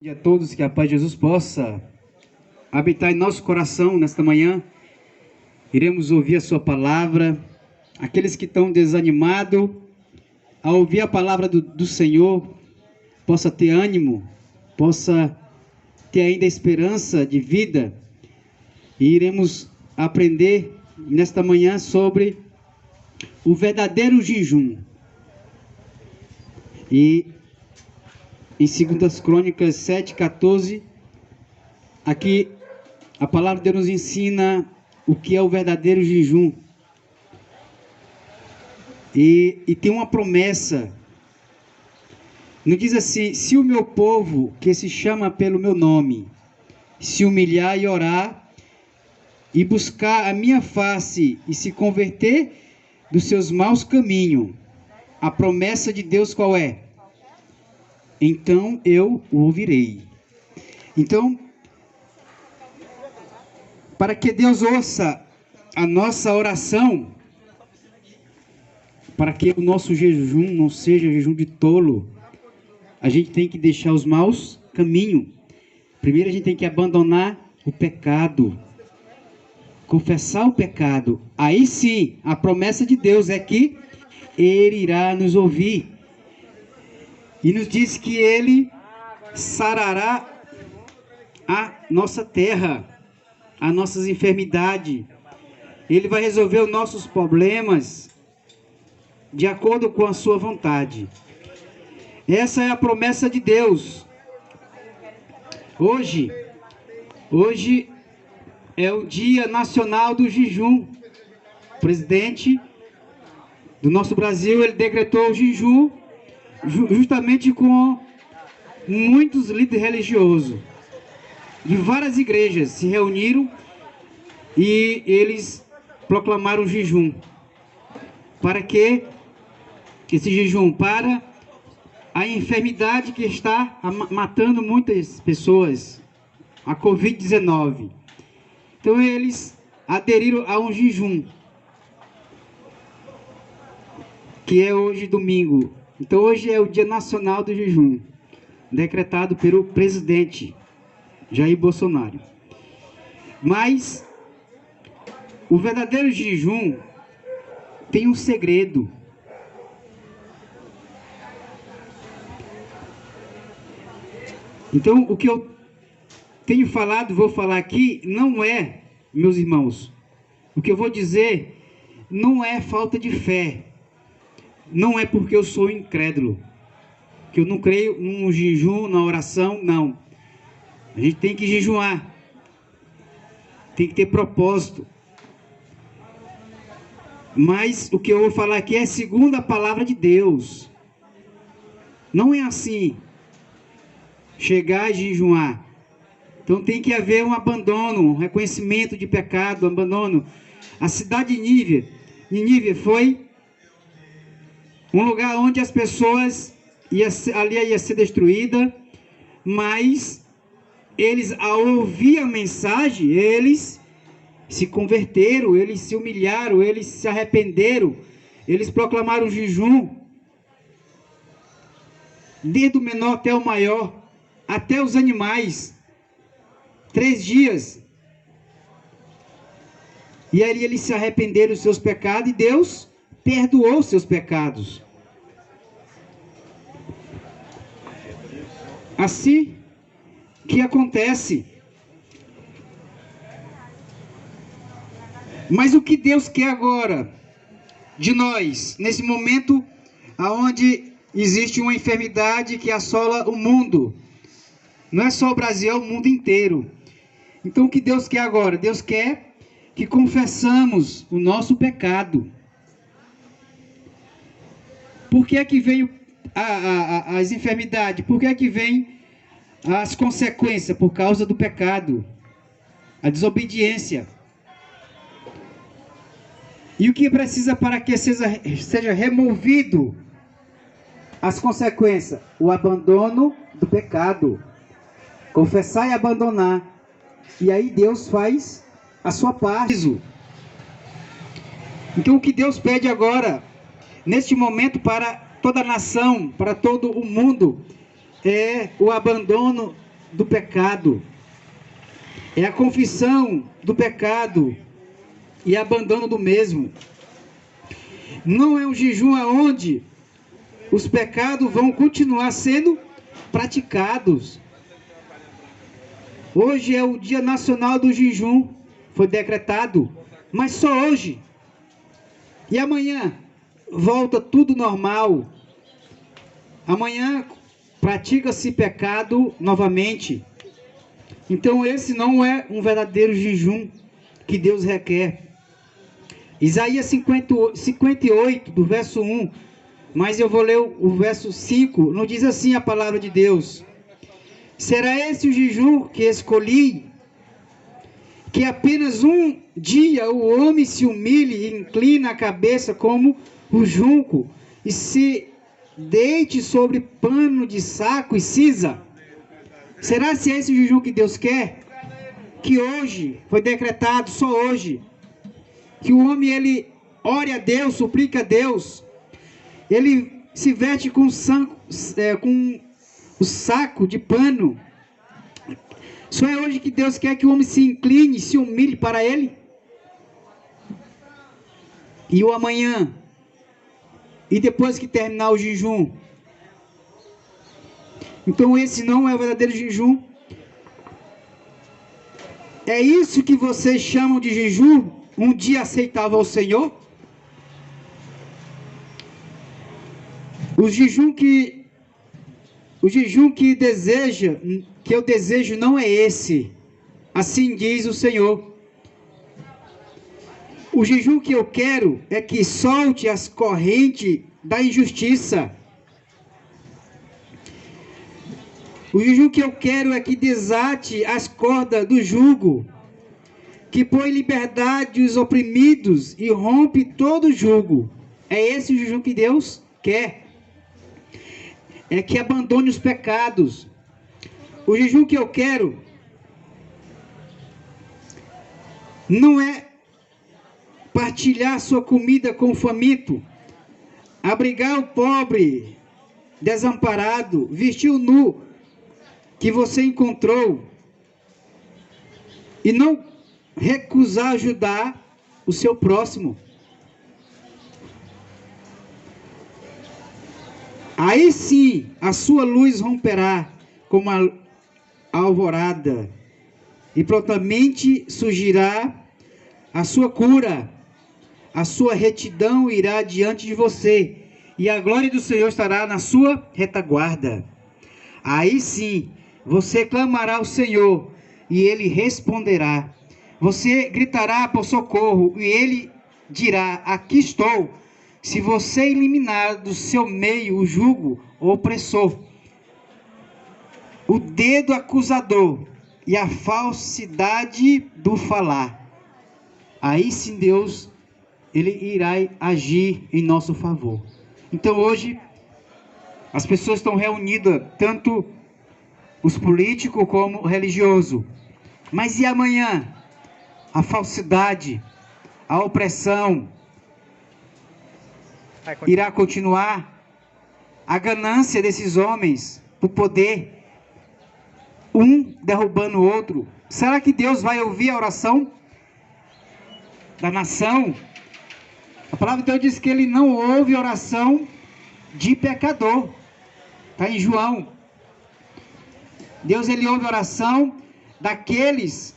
E a todos, que a paz de Jesus possa habitar em nosso coração nesta manhã. Iremos ouvir a sua palavra. Aqueles que estão desanimados, ao ouvir a palavra do Senhor, possa ter ânimo, possa ter ainda esperança de vida. E iremos aprender nesta manhã sobre o verdadeiro jejum. E em 2 Crônicas 7:14, aqui a palavra de Deus nos ensina o que é o verdadeiro jejum. E tem uma promessa. Não diz assim: se o meu povo, que se chama pelo meu nome, se humilhar e orar, e buscar a minha face, e se converter dos seus maus caminhos. A promessa de Deus qual é? Então eu o ouvirei. Então, para que Deus ouça a nossa oração, para que o nosso jejum não seja jejum de tolo, a gente tem que deixar os maus caminhos. Primeiro a gente tem que abandonar o pecado, confessar o pecado. Aí sim, a promessa de Deus é que Ele irá nos ouvir. E nos diz que Ele sarará a nossa terra, as nossas enfermidades. Ele vai resolver os nossos problemas de acordo com a sua vontade. Essa é a promessa de Deus. Hoje é o Dia Nacional do Jejum. O presidente do nosso Brasil, ele decretou o jejum justamente com muitos líderes religiosos de várias igrejas se reuniram e eles proclamaram o jejum. Para que esse jejum? Para a enfermidade que está matando muitas pessoas, a Covid-19. Então eles aderiram a um jejum, que é hoje domingo. Então hoje é o Dia Nacional do Jejum, decretado pelo presidente Jair Bolsonaro. Mas o verdadeiro jejum tem um segredo. Então o que eu tenho falado, vou falar aqui, não é, meus irmãos, o que eu vou dizer não é falta de fé. Não é porque eu sou incrédulo, que eu não creio no jejum, na oração, não. A gente tem que jejuar, tem que ter propósito. Mas o que eu vou falar aqui é segundo a palavra de Deus. Não é assim, chegar e jejuar. Então tem que haver um abandono, um reconhecimento de pecado, um abandono. A cidade de Nínive foi um lugar onde as pessoas ali ia ser destruída, mas eles, ao ouvir a mensagem, eles se converteram, eles se humilharam, eles se arrependeram, eles proclamaram jejum, desde o menor até o maior, até os animais, 3 dias. E aí eles se arrependeram dos seus pecados e Deus perdoou seus pecados. Assim que acontece. Mas o que Deus quer agora de nós, nesse momento onde existe uma enfermidade que assola o mundo? Não é só o Brasil, é o mundo inteiro. Então o que Deus quer agora? Deus quer que confessamos o nosso pecado. Por que é que vem as enfermidades? Por que é que vem as consequências? Por causa do pecado, a desobediência. E o que precisa para que seja removido as consequências? O abandono do pecado. Confessar e abandonar. E aí Deus faz a sua parte. Então o que Deus pede agora, neste momento, para toda a nação, para todo o mundo, é o abandono do pecado. É a confissão do pecado e abandono do mesmo. Não é um jejum aonde os pecados vão continuar sendo praticados. Hoje é o Dia Nacional do Jejum, foi decretado, mas só hoje. E amanhã volta tudo normal. Amanhã pratica-se pecado novamente. Então esse não é um verdadeiro jejum que Deus requer. Isaías 58, do verso 1, mas eu vou ler o verso 5, não diz assim a palavra de Deus: será esse o jejum que escolhi? Que apenas um dia o homem se humilhe e inclina a cabeça como o junco, e se deite sobre pano de saco e cinza? Será se esse o jejum que Deus quer? Que hoje, foi decretado só hoje, que o homem ele ore a Deus, suplica a Deus, ele se veste com o saco de pano. Só é hoje que Deus quer que o homem se incline, se humilhe para Ele. E o amanhã, e depois que terminar o jejum. Então esse não é o verdadeiro jejum. É isso que vocês chamam de jejum? Um dia aceitável ao Senhor? O jejum que eu desejo não é esse. Assim diz o Senhor. O jejum que eu quero é que solte as correntes da injustiça. O jejum que eu quero é que desate as cordas do jugo, que põe liberdade os oprimidos e rompe todo jugo. É esse o jejum que Deus quer. É que abandone os pecados. O jejum que eu quero não é partilhar sua comida com o faminto, abrigar o pobre desamparado, vestir o nu que você encontrou, e não recusar ajudar o seu próximo. Aí sim a sua luz romperá como a alvorada, e prontamente surgirá a sua cura, a sua retidão irá diante de você, e a glória do Senhor estará na sua retaguarda. Aí sim você clamará ao Senhor, e Ele responderá. Você gritará por socorro, e Ele dirá: aqui estou. Se você eliminar do seu meio o jugo opressor, o dedo acusador e a falsidade do falar, aí sim Deus, Ele irá agir em nosso favor. Então hoje, as pessoas estão reunidas, tanto os políticos como o religioso. Mas e amanhã? A falsidade, a opressão irá continuar. A ganância desses homens, o poder, um derrubando o outro. Será que Deus vai ouvir a oração da nação? A palavra de Deus diz que Ele não ouve oração de pecador. Está em João. Deus, Ele ouve a oração daqueles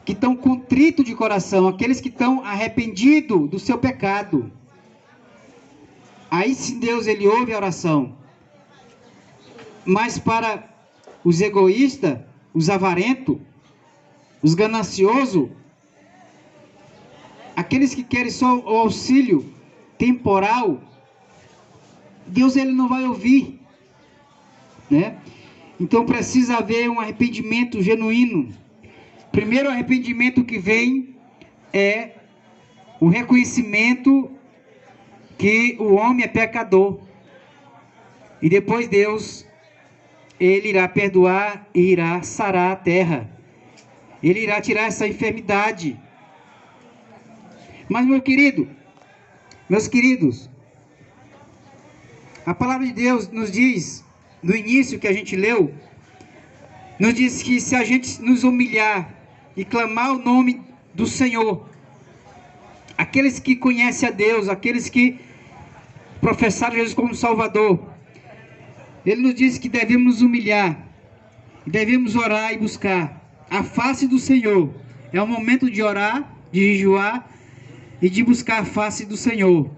que estão contritos de coração, aqueles que estão arrependidos do seu pecado. Aí sim Deus, Ele ouve a oração. Mas para os egoístas, os avarentos, os gananciosos, aqueles que querem só o auxílio temporal, Deus, Ele não vai ouvir, né? Então precisa haver um arrependimento genuíno. Primeiro arrependimento que vem é o reconhecimento que o homem é pecador. E depois Deus, Ele irá perdoar e irá sarar a terra. Ele irá tirar essa enfermidade. Mas meus queridos, a palavra de Deus nos diz, no início que a gente leu, nos diz que se a gente nos humilhar e clamar o nome do Senhor, aqueles que conhecem a Deus, aqueles que professaram Jesus como Salvador, Ele nos diz que devemos nos humilhar, devemos orar e buscar a face do Senhor. É o momento de orar, de jejuar e de buscar a face do Senhor.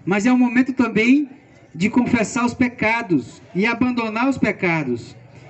Mas é o momento também de confessar os pecados e abandonar os pecados.